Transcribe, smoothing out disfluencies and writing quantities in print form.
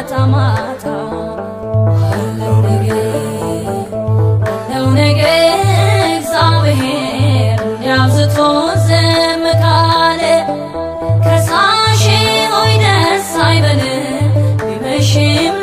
ማታ ማታ አለው ነገር እግዚአብሔር እንዲያብዝቶ ዝም ካለ ከሳሽ ሆይ ደስ አይበል ቢመሽም